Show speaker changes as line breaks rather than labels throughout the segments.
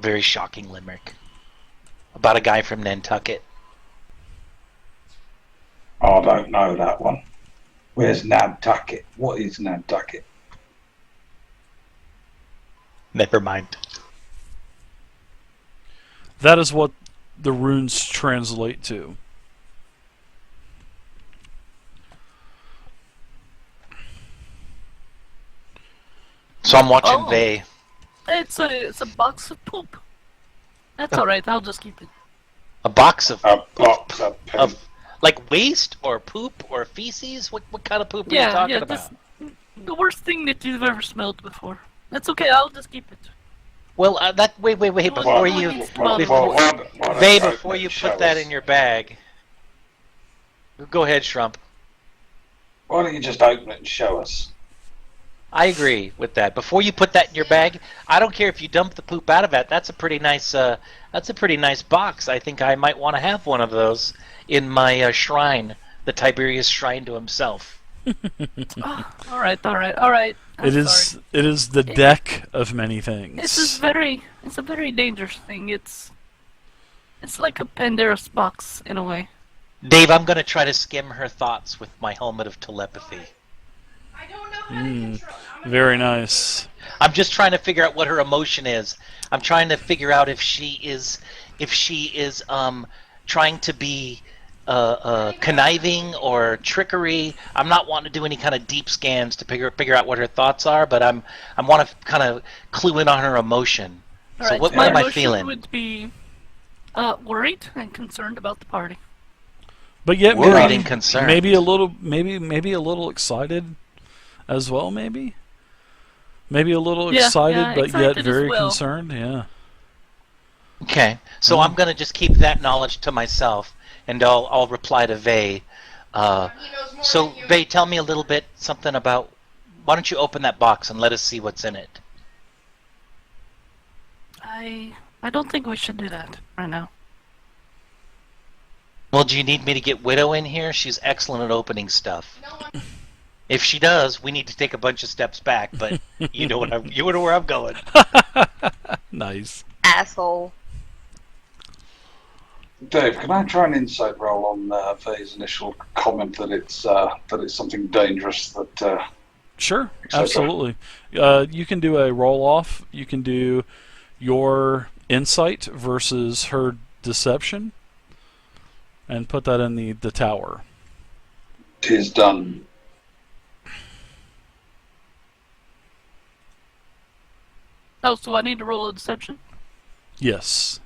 very shocking limerick about a guy from Nantucket.
I don't know that one. Where's Nantucket? What is Nantucket?
Never mind.
That is what the runes translate to.
So I'm watching Vey.
It's a box of poop. That's alright, I'll just keep it.
A box of
A box of poop.
like waste or poop or feces? What kind of poop are you talking about?
The worst thing that you've ever smelled before. That's okay, I'll just keep it.
Well, wait, before you, Vey, before you put that in your bag. Go ahead, Shrump.
Why don't you just open it and show us?
I agree with that. Before you put that in your bag, I don't care if you dump the poop out of it. That's a pretty nice. That's a pretty nice box. I think I might want to have one of those in my shrine, the Tiberius shrine to himself.
All right.
It is the deck of many things.
It's a very dangerous thing. It's like a Pandora's box in a way.
Dave, I'm going to try to skim her thoughts with my helmet of telepathy.
I don't know how to control.
Very nice.
I'm just trying to figure out what her emotion is. I'm trying to figure out if she is trying to be conniving or trickery. I'm not wanting to do any kind of deep scans to figure out what her thoughts are, but I want to kind of clue in on her emotion.
All
So
right,
what
my
am I
emotion
feeling?
would be worried and concerned about the party.
But yet
Worried
maybe,
and concerned.
maybe a little excited as well. Maybe a little excited, but yet
excited
very
as well.
concerned. Yeah.
Okay, so I'm going to just keep that knowledge to myself, and I'll reply to Vey. So Vey, tell me a little bit something about. Why don't you open that box and let us see what's in it?
I don't think we should do that right now.
Well, do you need me to get Widow in here? She's excellent at opening stuff.
No one.
If she does, we need to take a bunch of steps back. But you know where I'm going.
Nice.
Asshole.
Dave, can I try an insight roll on Vey's initial comment that it's something dangerous that?
Sure,
cetera?
absolutely. You can do a roll off. You can do your insight versus her deception, and put that in the tower.
'Tis done.
Oh, so I need to roll a deception?
Yes.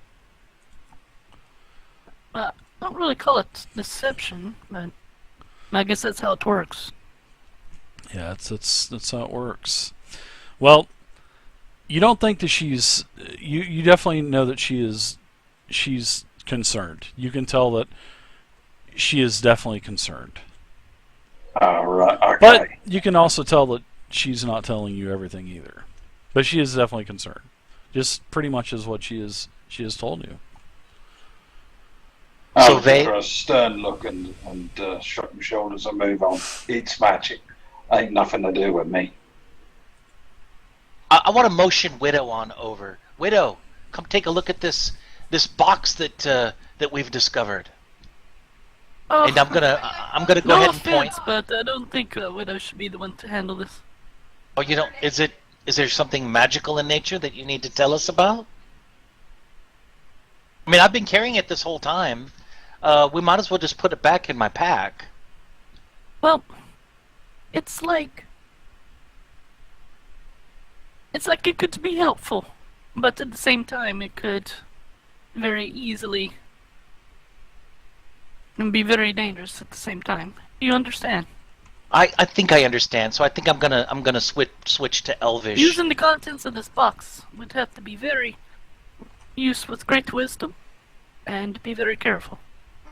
I don't really call it deception, but I guess that's how it works.
Yeah, that's how it works. Well, you don't think that she's. You definitely know that she's concerned. You can tell that she is definitely concerned.
Right. Okay.
But you can also tell that she's not telling you everything either. But she is definitely concerned. Just pretty much is what she has told you.
So
I'll
Vey-
give her a stern look and shrug my shoulders and move on. It's magic. Ain't nothing to do with me.
I want to motion Widow on over. Widow, come take a look at this box that we've discovered.
Oh,
And I'm gonna go
no
ahead and point.
offense, but I don't think Widow should be the one to handle this.
Oh, you don't? Is there something magical in nature that you need to tell us about? I mean, I've been carrying it this whole time. We might as well just put it back in my pack.
Well, it's like it could be helpful, but at the same time it could very easily be very dangerous at the same time. You understand?
I think I understand. So I think I'm gonna switch to Elvish.
Using the contents of this box would have to be very used with great wisdom and be very careful.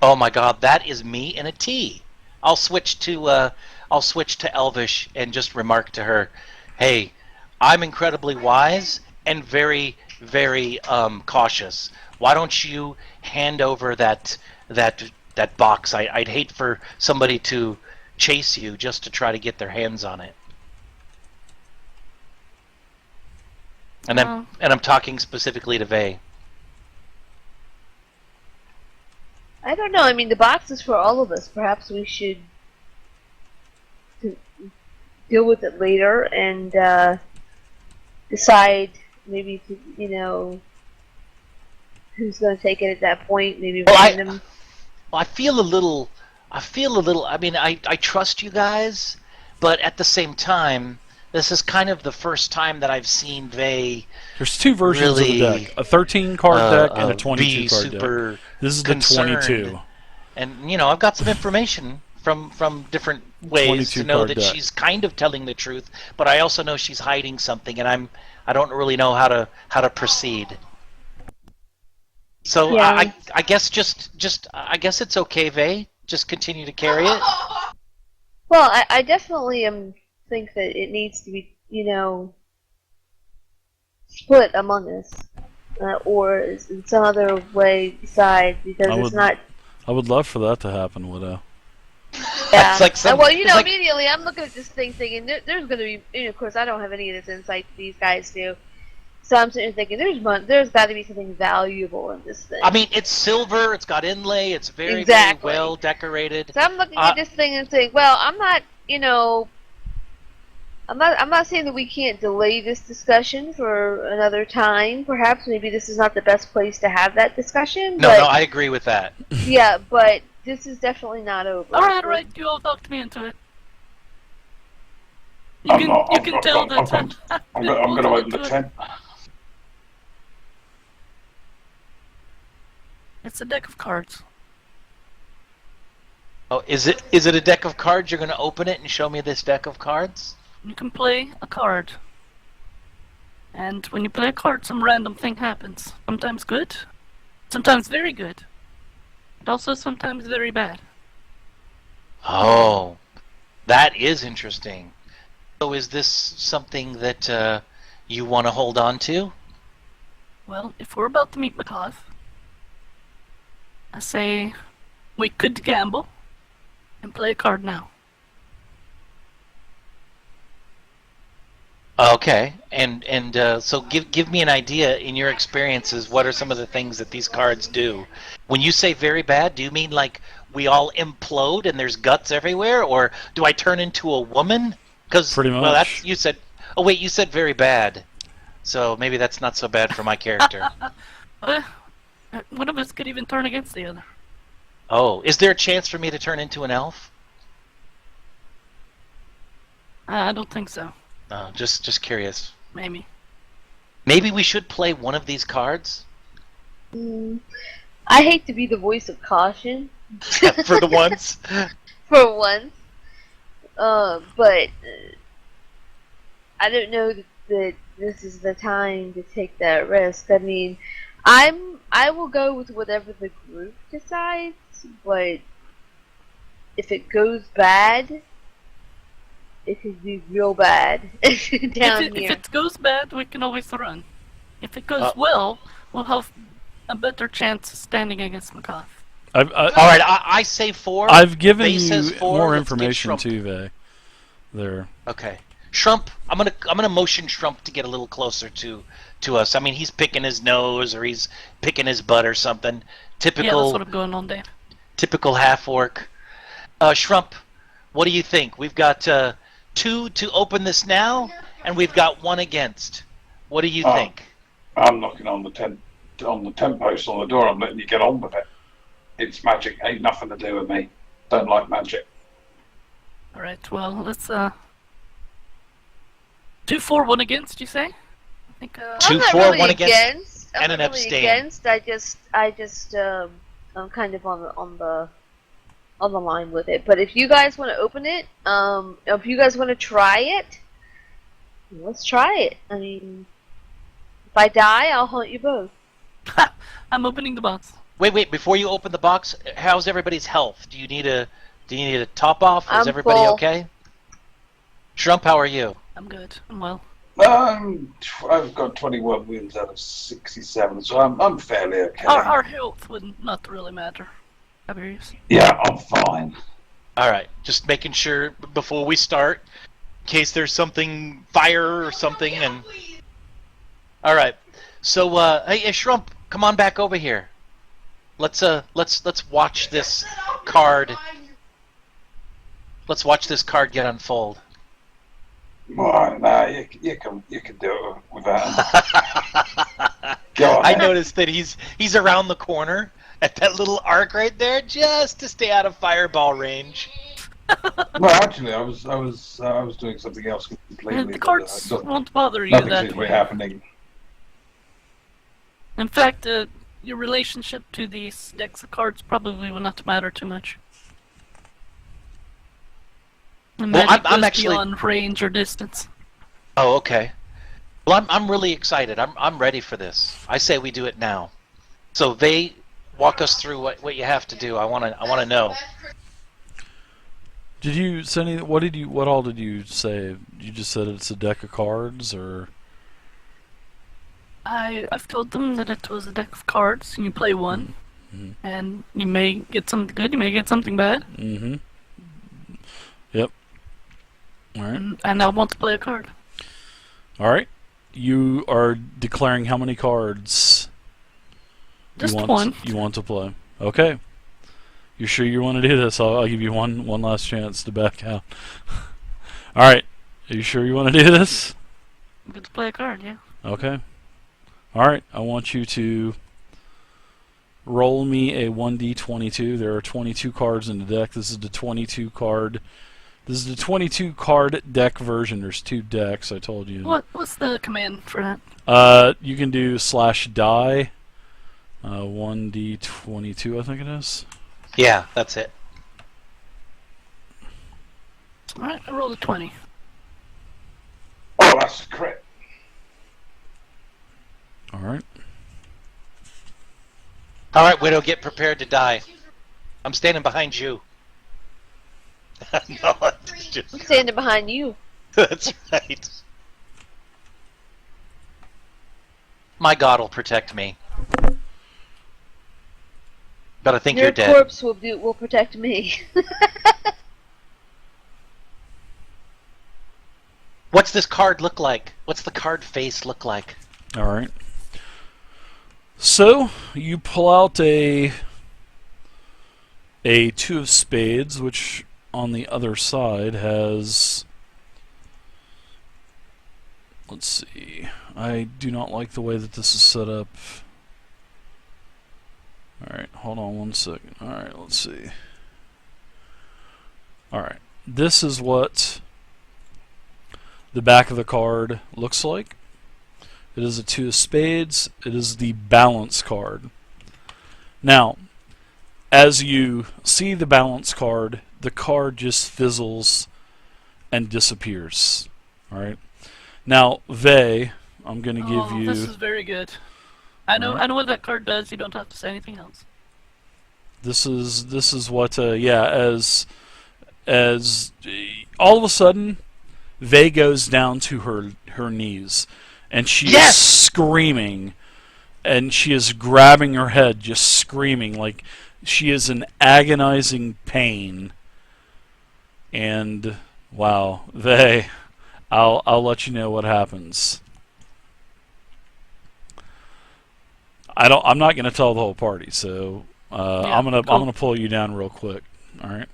Oh my God, that is me in a T. I'll switch to Elvish and just remark to her, "Hey, I'm incredibly wise and very, very cautious. Why don't you hand over that box? I'd hate for somebody to chase you just to try to get their hands on it." And I'm talking specifically to Vay.
I don't know. I mean, the box is for all of us. Perhaps we should deal with it later and decide maybe to, who's going to take it at that point. Maybe random.
I feel a little. I mean, I trust you guys, but at the same time, this is kind of the first time that I've seen Vay.
There's two versions of the deck: a 13-card deck and a 22-card deck. This is the 22.
And I've got some information from different ways to know that she's kind of telling the truth, but I also know she's hiding something, and I don't really know how to proceed. So
yeah.
I guess I guess it's okay, Vay. Just continue to carry it.
Well, I definitely think that it needs to be, split among us, or in some other way besides, because it's not.
I would love for that to happen, Widow.
Yeah.
Like
immediately I'm looking at this thing thinking there's going to be, of course, I don't have any of this insight that these guys do. So I'm sitting there thinking, there's got to be something valuable in this thing.
I mean, it's silver. It's got inlay. It's very well decorated.
So I'm looking at this thing and saying, well, I'm not saying that we can't delay this discussion for another time. Perhaps maybe this is not the best place to have that discussion.
No, I agree with that.
Yeah, but this is definitely not over.
All right. You all talked me into it. You can tell that.
I'm going to open the tent.
It's a deck of cards.
Oh, is it a deck of cards? You're going to open it and show me this deck of cards?
You can play a card. And when you play a card, some random thing happens. Sometimes good, sometimes very good, but also sometimes very bad.
Oh, that is interesting. So is this something that you want to hold on to?
Well, if we're about to meet McCoth, I say we could gamble and play a card now.
Okay, and so give me an idea in your experiences. What are some of the things that these cards do? When you say very bad, do you mean like we all implode and there's guts everywhere, or do I turn into a woman? Because
pretty much.
Well, that's you said. Oh wait, you said very bad. So maybe that's not so bad for my character.
One of us could even turn against the other.
Oh, is there a chance for me to turn into an elf?
I don't think so.
Just curious.
Maybe.
Maybe we should play one of these cards?
I hate to be the voice of caution.
For the once?
For once. But I don't know that this is the time to take that risk. I mean, I will go with whatever the group decides, but if it goes bad, it could be real bad down here.
If it goes bad, we can always run. If it goes well, we'll have a better chance of standing against McCoth.
All right, I say 4.
I've given
Vay
you
says 4.
more
Let's
information
get Shrump.
too, Vay. There.
Okay, Shrump. I'm gonna motion Shrump to get a little closer to us. I mean, he's picking his nose or he's picking his butt or something. Typical.
Yeah, that's what I'm going on, Dave.
Typical half orc. Shrump, what do you think? We've got 2 to open this now, and we've got 1 against. What do you think?
I'm knocking on the tent post on the door. I'm letting you get on with it. It's magic. Ain't nothing to do with me. Don't like magic.
All right. Well, let's 2 for 1 against. You say? I think.
2
I'm not
for
really
1 against,
I'm
and
not
an
really
abstain.
Against. I just I'm kind of on the line with it. But if you guys want to open it, if you guys want to try it, let's try it. I mean, if I die, I'll haunt you both.
I'm opening the box.
Wait! Before you open the box, how's everybody's health? Do you need a top off? Is
I'm
everybody
full.
okay? Shrump, how are you?
I'm good. I'm well.
I've got 21 wins out of 67, so I'm fairly okay.
Our health would not really matter.
Yeah, I'm fine.
All right, just making sure before we start, in case there's something fire or something, and All right. So, hey, Shrimp, come on back over here. Let's watch this card. Let's watch this card get unfold.
Well, nah, you can do it without him. Go on,
I
then.
noticed that he's around the corner at that little arc right there, just to stay out of fireball range.
Well, actually, I was doing something else completely.
And the cards won't bother you
Nothing
that
seems to be
way.
happening.
In fact, your relationship to these decks of cards probably will not matter too much. The
Well,
magic
I'm
goes
actually-
beyond range or distance.
Oh, okay. Well, I'm really excited. I'm ready for this. I say we do it now. So they walk us through what you have to do. I wanna know.
Did you say anything? What all did you say? You just said it's a deck of cards, or
I've told them that it was a deck of cards, and you play one,
Mhm.
and you may get something good, you may get something bad,
mm-hmm. Yep. All right.
and I want to play a card.
All right. You are declaring how many cards
Just
you want
one.
you want to play. Okay. You sure you want to do this? I'll give you one last chance to back out. All right. Are you sure you want to do this?
I'm going to play a card, yeah.
Okay. All right. I want you to roll me a 1d22. There are 22 cards in the deck. This is the 22 card. This is the 22 card deck version. There's 2 decks. I told you.
What's the command for that?
You can do /die. 1d22, I think it is.
Yeah, that's it.
Alright, I rolled a 20.
Oh, that's a crit.
All right.
All right, Widow, get prepared to die. I'm standing behind you. No, it's just-
I'm standing behind you.
that's right. My God will protect me. But I think
Your
you're dead.
corpse will protect me.
What's this card look like? What's the card face look like?
All right. So you pull out a 2 of spades, which on the other side has. Let's see. I do not like the way that this is set up. Alright, hold on one second. Alright, let's see. Alright, this is what the back of the card looks like. It is a 2 of spades. It is the balance card. Now, as you see the balance card, the card just fizzles and disappears. Alright. Now, Vey, I'm going to give you...
This is very good. I know
Alright.
what that card does, you don't have to say anything else.
This is what as all of a sudden Vey goes down to her knees and she
Yes!
is screaming and she is grabbing her head, just screaming like she is in agonizing pain. And wow, Vey, I'll let you know what happens. I'm not going to tell the whole party, so
Yeah,
I'm
cool.
gonna pull you down real quick. All right.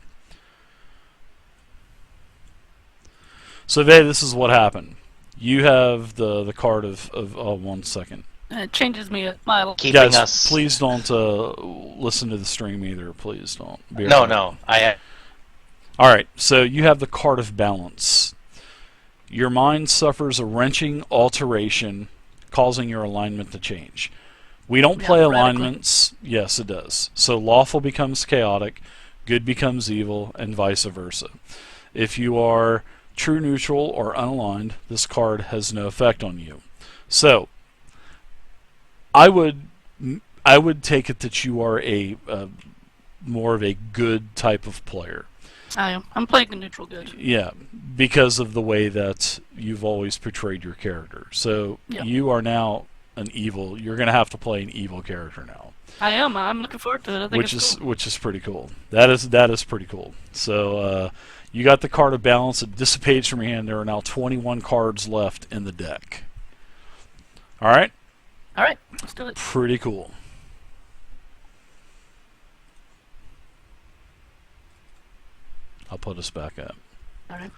So, Vey, this is what happened. You have the card of 1 second.
It changes me a mile.
Keeping
Guys,
us.
please don't listen to the stream either. Please don't. Be
No,
right.
no.
All right. So you have the card of balance. Your mind suffers a wrenching alteration, causing your alignment to change. We don't
Yeah,
play
radically.
alignments. Yes, it does. So lawful becomes chaotic, good becomes evil, and vice versa. If you are true neutral or unaligned, this card has no effect on you. So I would take it that you are a more of a good type of player.
I am. I'm playing a neutral good.
Yeah, because of the way that you've always portrayed your character. So
Yeah.
you are now an evil. You're going to have to play an evil character now,
I am. I'm looking forward to it. I think it's cool.
which is pretty cool. That is pretty cool. So you got the card of balance. It dissipates from your hand. There are now 21 cards left in the deck. All right.
All right, let's do it.
Pretty cool. I'll put us back up.
All right.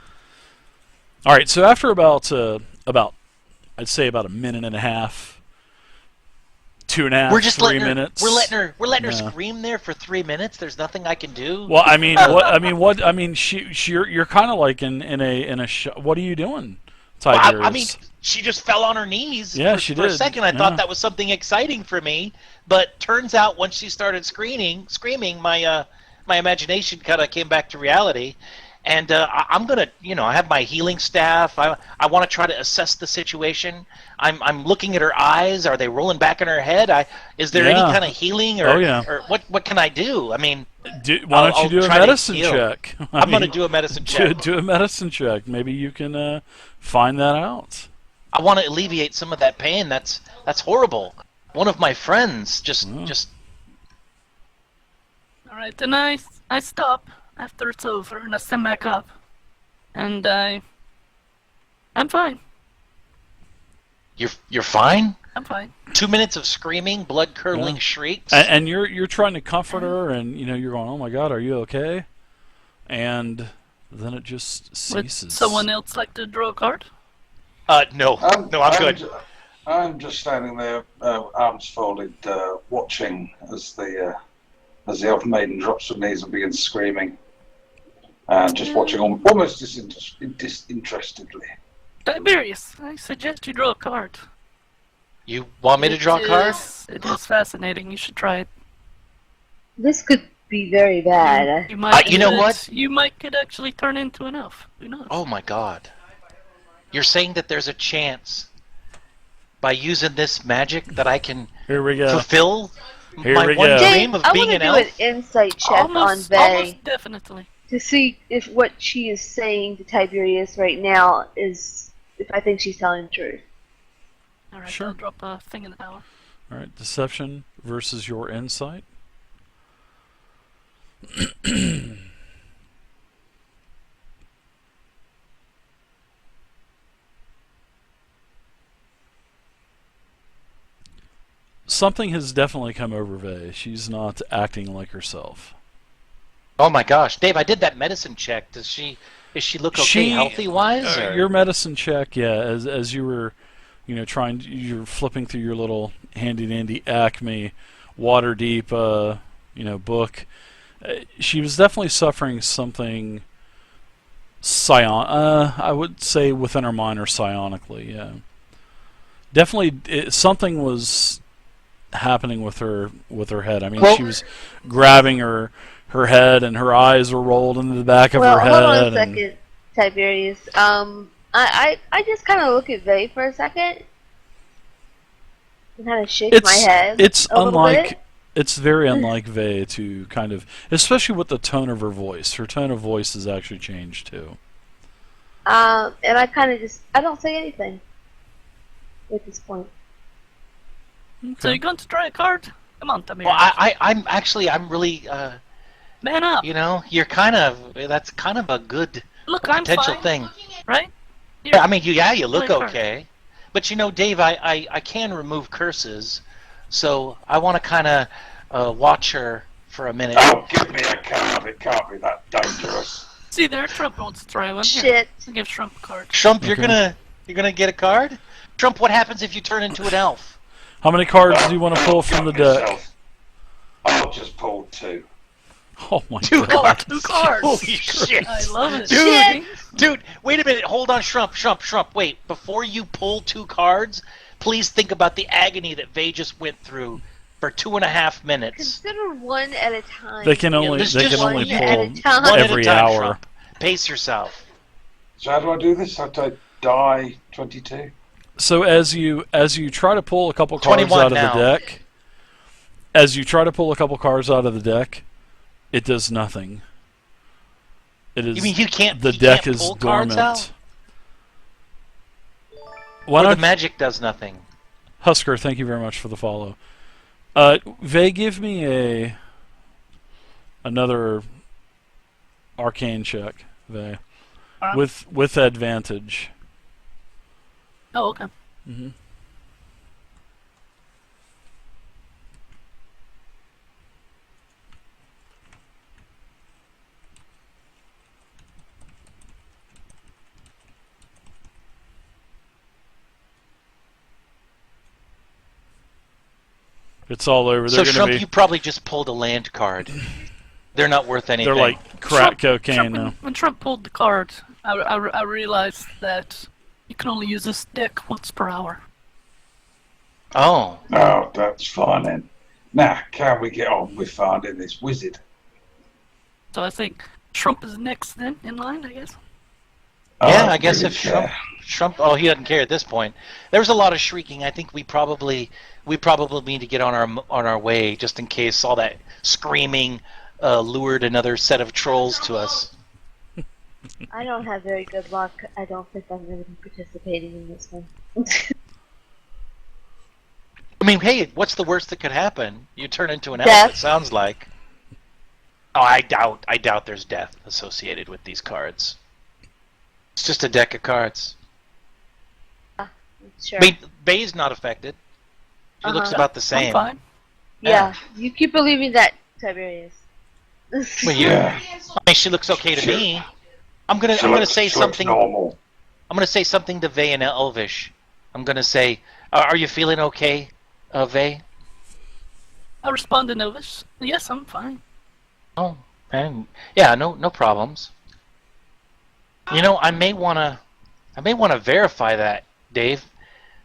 All right. So after about I'd say about a minute and a half, 2.5,
We're just
3
letting her.
minutes.
We're letting her
Yeah.
scream there for 3 minutes. There's nothing I can do.
Well, I mean, you're kind of like in a what are you doing,
Well,
Tiberius?
I mean, she just fell on her knees.
Yeah,
for,
she
for a
did.
second, I
Yeah.
thought that was something exciting for me, but turns out once she started screaming, my imagination kind of came back to reality. And I'm gonna, I have my healing staff. I want to try to assess the situation. I'm looking at her eyes. Are they rolling back in her head? Is there any
Yeah.
kind of healing, or
Oh, yeah.
or what can I do? I mean,
Why don't
I'll
you do a
try to
medicine
heal.
check?
I'm gonna do a medicine check.
Do a medicine check. Maybe you can find that out.
I want to alleviate some of that pain. That's horrible. One of my friends just
All right, then I stop after it's over and I stand back up, and I'm fine.
You're fine.
I'm fine.
2 minutes of screaming, blood curdling
Yeah.
shrieks.
And you're trying to comfort her, and you're going, "Oh my God, are you okay?" And then it just
Would
ceases.
someone else like to draw a card?
No, I'm good.
I'm just standing there, arms folded, watching as the elf maiden drops her knees and begins screaming. Just watching almost disinterestedly.
Tiberius, I suggest you draw a card.
You want me to draw a card?
It is fascinating. You should try it.
This could be very bad.
You might.
You know what?
You could actually turn into an elf. Who knows?
Oh my God! You're saying that there's a chance by using this magic that I can
Here we go.
fulfill
Here
my
we
one
go.
dream of
I
being
want
an
to do
elf?
an insight check on Vay
almost definitely.
to see if what she is saying to Tiberius right now is, if I think she's telling the truth.
All right,
Sure.
I'll drop a thing in the tower.
All right, deception versus your insight. Something has definitely come over Vay. She's not acting like herself.
Oh my gosh, Dave! I did that medicine check. Does she look okay, healthy wise?
Your medicine check, yeah. As you were, you're flipping through your little handy dandy Acme water deep, book. She was definitely suffering something I would say within her mind or psionically, yeah. Definitely, something was happening with her head. I mean,
Well-
she was grabbing her head, and her eyes were rolled into the back of her head.
Hold on a
and-
second, Tiberius. I just kind of look at Vay for a second and kind of shake my head.
It's
a little
unlike.
bit.
It's very unlike Vay to kind of, especially with the tone of her voice. Her tone of voice has actually changed too.
And I kind of I don't say anything at this point.
So you're going to try a card? Come on, Tiberius.
Well, I'm really,
Man up.
you're that's kind of a good
Look, I'm
potential
fine,
thing.
right?
Yeah, I mean, you look
Play card.
okay, but Dave, I can remove curses, so I want to kind of watch her for a minute.
Oh, give me a card. It can't be that dangerous.
See there, Trump wants to try one. Here,
Shit.
I'll give Trump a card.
Trump,
Okay.
you're gonna get a card. Trump, what happens if you turn into an elf?
How many cards do you want to pull from the deck?
Yourself. I'll just pull 2.
Oh my
Two
God!
cards.
Two cards.
Holy shit!
I love it.
Dude, wait a minute. Hold on, Shrump. Wait, before you pull 2 cards, please think about the agony that Vay just went through for 2.5 minutes.
Consider one at a time.
They can only
there's
they
just
can only
one at a
pull
time.
One
every
at a time,
hour.
Shrump. Pace yourself.
So how do I do this? Have to die 22?
So as you try to pull a couple cards
21
out of
now.
the deck, as you try to pull a couple cards out of the deck, it does nothing. It is
You mean you can't?
the
you
deck
can't
is
pull cards out?
dormant. Why
Or
don't
the magic does nothing.
Husker? Thank you very much for the follow. Vay, give me another arcane check, Vay, with advantage.
Oh, okay.
Mm-hmm. It's all over.
So
They're going
Trump,
to be.
you probably just pulled a land card. They're not worth anything.
They're like crack cocaine
Trump,
now.
when Trump pulled the card, I realized that you can only use this deck once per hour.
Oh.
Oh, that's fine then. Now, can we get on with finding this wizard?
So I think Trump is next then in line, I guess.
Yeah,
Oh,
I guess if
really,
Trump, oh, he doesn't care at this point. There's a lot of shrieking. I think we probably need to get on our way just in case all that screaming lured another set of trolls to us.
I don't have very good luck. I don't think I'm going to be participating in this one.
I mean, hey, what's the worst that could happen? You turn into an elf.
Death.
It sounds like. Oh, I doubt there's death associated with these cards. It's just a deck of cards.
Sure.
I mean, Bay's not affected. She looks about the
I'm
same.
fine.
Yeah, you keep believing that, Tiberius.
Well,
Yeah.
I mean, she looks okay to me. I'm gonna say
She looks
something.
normal.
I'm gonna say something to Vay in Elvish. I'm gonna say, "Are you feeling okay, Vay?"
I respond to Novus. Yes, I'm fine.
Oh, and yeah, no problems. You know, I may wanna verify that, Dave.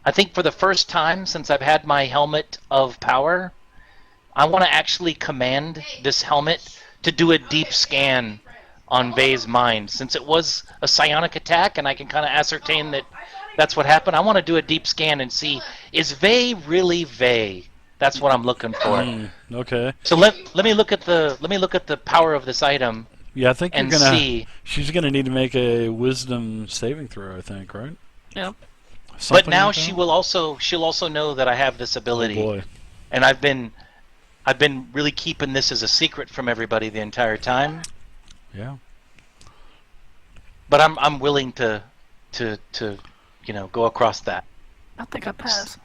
I think for the first time since I've had my helmet of power, I want to actually command this helmet to do a deep scan on Vay's mind. Since it was a psionic attack and I can kind of ascertain that that's what happened, I want to do a deep scan and see, is Vay really Vay? That's what I'm looking for.
Okay.
So let me look at the power of this item.
Yeah, I think
And
you're gonna.
see.
She's gonna need to make a wisdom saving throw. I think, right?
Yeah.
Something
But now
like
she'll also know that I have this
that?
ability.
Oh boy.
And I've been really keeping this as a secret from everybody the entire time.
Yeah.
But I'm willing to go across that.
I think I pass.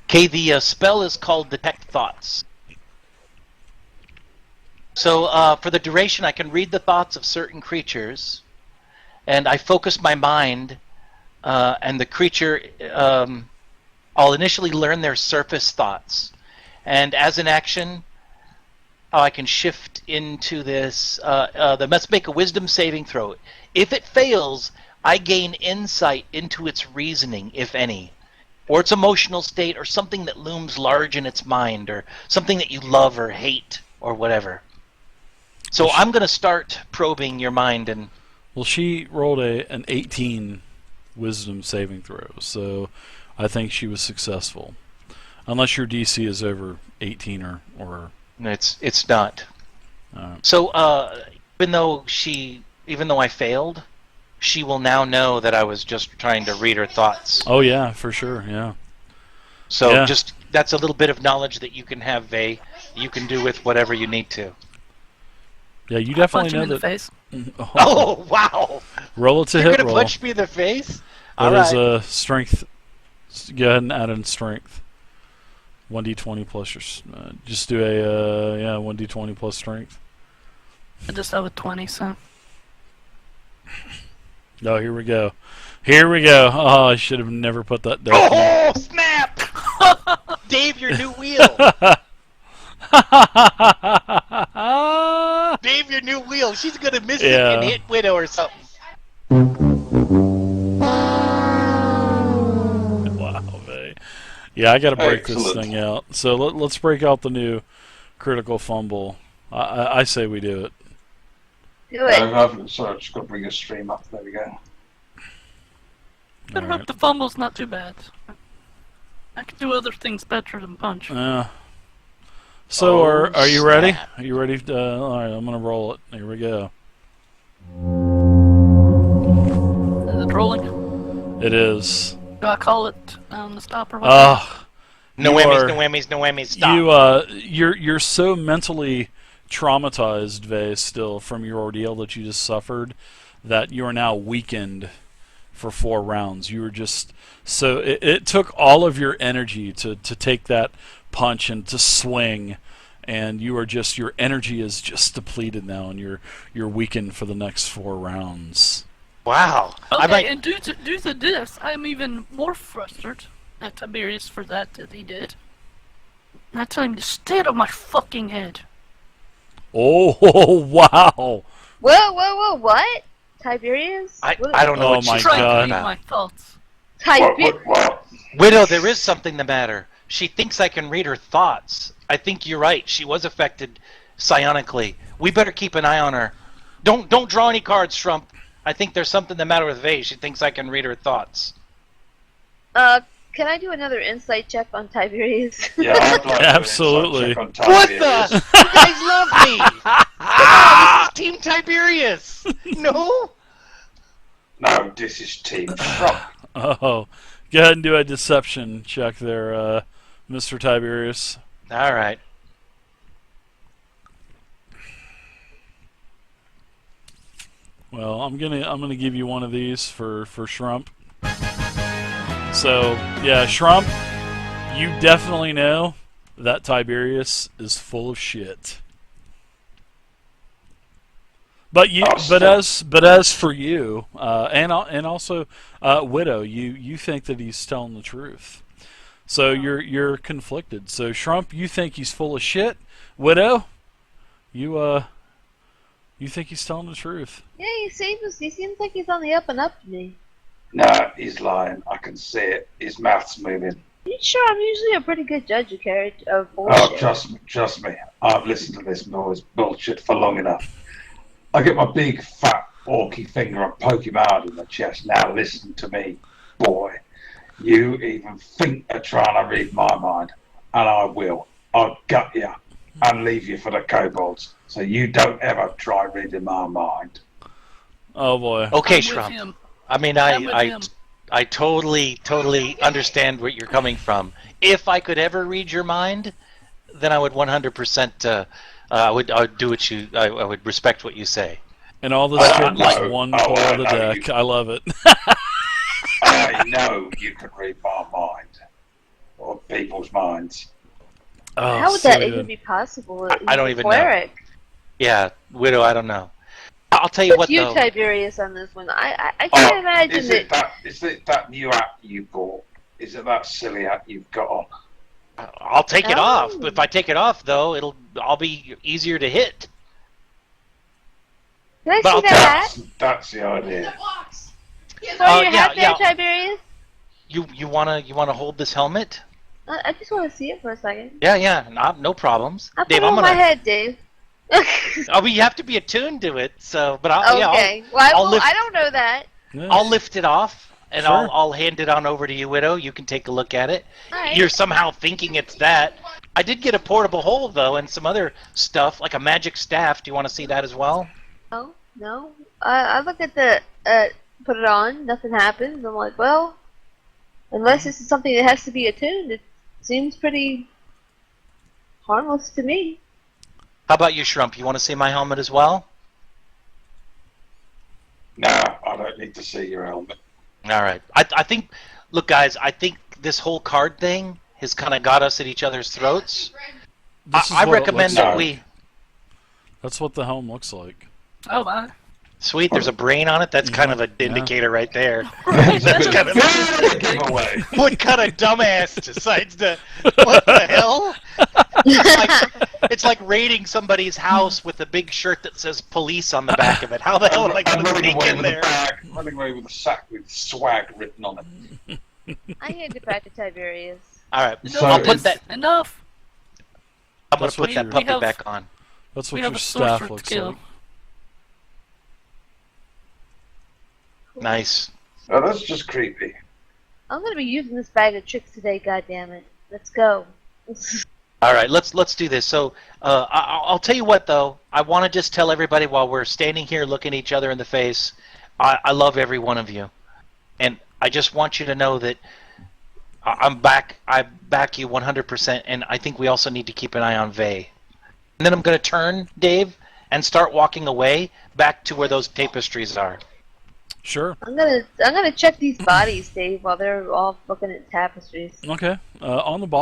Okay, the spell is called Detect Thoughts. So for the duration, I can read the thoughts of certain creatures, and I focus my mind, and the creature, I'll initially learn their surface thoughts, and as an action, I can shift into this. Let's make a wisdom saving throw. If it fails, I gain insight into its reasoning, if any, or its emotional state, or something that looms large in its mind, or something that you love or hate, or whatever. So I'm going to start probing your mind, and
Well, she rolled an 18 wisdom saving throw, so I think she was successful. Unless your DC is over 18 or
it's not. So even though I failed, she will now know that I was just trying to read her thoughts.
Oh yeah, for sure, yeah.
So
Yeah.
just that's a little bit of knowledge that you can have, Vay. You can do with whatever you need to.
Yeah, you
Punch
definitely
him
know
in the
that.
face.
Oh wow!
Roll it to
You're
hit
gonna
roll.
punch me in the face?
That
All
is
right.
a strength. Go ahead and add in strength. 1d20 plus your. Just do a 1d20 plus strength.
I just have a 20, so.
Oh, here we go. Here we go. Oh, I should have never put that down.
Oh snap! Dave, your new wheel. Dave, your new wheel. She's gonna miss it
Yeah.
and hit Widow or something.
Wow, man. Yeah, I got to break this
Excellent.
thing out. So let's break out the new critical fumble. I say we do it.
Do it.
Sorry, I've just got to bring a stream up. There we go.
Better
Alright.
hope the fumble's not too bad. I can do other things better than punch.
So
Oh,
are you ready?
snap.
Are you ready? All right, I'm gonna roll it. Here we go.
Is it rolling?
It is.
Do I call it on the stop or what?
No
You
whammies,
are-
no whammies, no whammies. Stop.
You're so mentally traumatized, Vay, still from your ordeal that you just suffered, that you are now weakened for 4 rounds. You were just so it took all of your energy to take that punch and to swing, and your energy is just depleted now, and you're weakened for the next 4 rounds.
Wow. I
Okay,
might.
and due to this, I'm even more frustrated at Tiberius for that he did. And I tell him to stay out of my fucking head.
Oh, wow.
Whoa, what? Tiberius?
I
What-
don't know
Oh
what
my
she's
Trying to
God.
read
talking
my
about.
thoughts.
What?
Widow, there is something the matter. She thinks I can read her thoughts. I think you're right. She was affected psionically. We better keep an eye on her. Don't draw any cards, Trump. I think there's something the matter with Vay. She thinks I can read her thoughts.
Can I do another insight check on Tiberius?
Yeah, I'd like
Absolutely.
to check on
What
Tiberius.
the? You guys love me. This is Team Tiberius. No?
No, this is Team Trump.
Oh, go ahead and do a deception check there, Mr. Tiberius.
All right.
Well, I'm gonna give you one of these for Shrump. So yeah, Shrump, you definitely know that Tiberius is full of shit. But as for you, and also Widow, you think that he's telling the truth. So you're conflicted. So Shrump, you think he's full of shit. Widow, you think he's telling the truth.
Yeah, he seems like he's on the up and up to me.
No, he's lying. I can see it. His mouth's moving.
You sure? I'm usually a pretty good judge of character of
Oh,
bullshit.
trust me. I've listened to this noise bullshit for long enough. I get my big, fat, orky finger and poke him hard in the chest. Now listen to me, boy. You even think of trying to read my mind, and I will. I'll gut you and leave you for the kobolds, so you don't ever try reading my mind.
Oh boy.
Okay,
I'm with
Shrump.
him.
I mean,
I'm with him.
I totally understand where you're coming from. If I could ever read your mind, then I would 100%. I would do what you. I would respect what you say.
And all this
I
shit just
know.
one
Oh,
pull
I
of the
know
deck.
you-
I love it.
I know you can read my mind, or people's minds.
Oh,
How would
so
that
good.
even be possible?
I don't
He's a
even know.
cleric.
Yeah, Widow. I don't know. I'll tell you
What's
what
you,
though.
Tiberius, on this one? I can't imagine
is it that new hat you bought? Is it that silly hat you've got on?
I'll take it
Oh.
off. If I take it off, though, I'll be easier to hit.
Can I
But
see
I'll
that hat?
That's the idea.
Throw your hat there,
yeah.
Tiberius.
You wanna hold this helmet?
I just want to see it for a second.
Yeah. No problems.
I'll put
Dave,
it
I'm
on
gonna.
my head, Dave.
Oh, you have to be attuned to it. So, but I'll
Okay. Well,
I'll lift-
I don't know that.
Yeah.
I'll lift it off and
Sure.
I'll hand it on over to you, Widow. You can take a look at it.
Alright.
You're somehow thinking it's that. I did get a portable hole though, and some other stuff like a magic staff. Do you want to see that as well?
No. I look at the put it on. Nothing happens. I'm like, well, unless this is something that has to be attuned, it seems pretty harmless to me.
How about you, Shrump? You want to see my helmet as well?
No, I don't need to see your helmet.
All right. I think, look, guys, I think this whole card thing has kind of got us at each other's throats.
This is
I
what it
recommend
looks
that
like.
we.
That's what the helm looks like.
Oh my.
Sweet, there's a brain on it. That's kind of an
Yeah.
indicator right there. That's kind of
Giveaway.
what kind of dumbass decides to? What the hell? It's like raiding somebody's house with a big shirt that says police on the back of it. How the hell am I going to
running
sneak
away
in
with a
there?
bag, running away with a sack with swag written on it.
I hand it back to Tiberius.
All right,
So
I'll put
it's-
that.
Enough.
I'm going
That's
to
what
put that
you-
puppy
we have-
back on.
That's
We
what
have
your
a
staff
sorcerer
looks
skill.
like.
Nice.
Oh, that's just creepy.
I'm gonna be using this bag of tricks today. God damn it! Let's go.
All right, let's do this. So I'll tell you what, though. I want to just tell everybody while we're standing here looking each other in the face, I love every one of you, and I just want you to know that I'm back. I back you 100%, and I think we also need to keep an eye on Vay. And then I'm going to turn, Dave, and start walking away back to where those tapestries are.
Sure.
I'm gonna check these bodies, Dave, while they're all looking at tapestries.
Okay. On the bottom.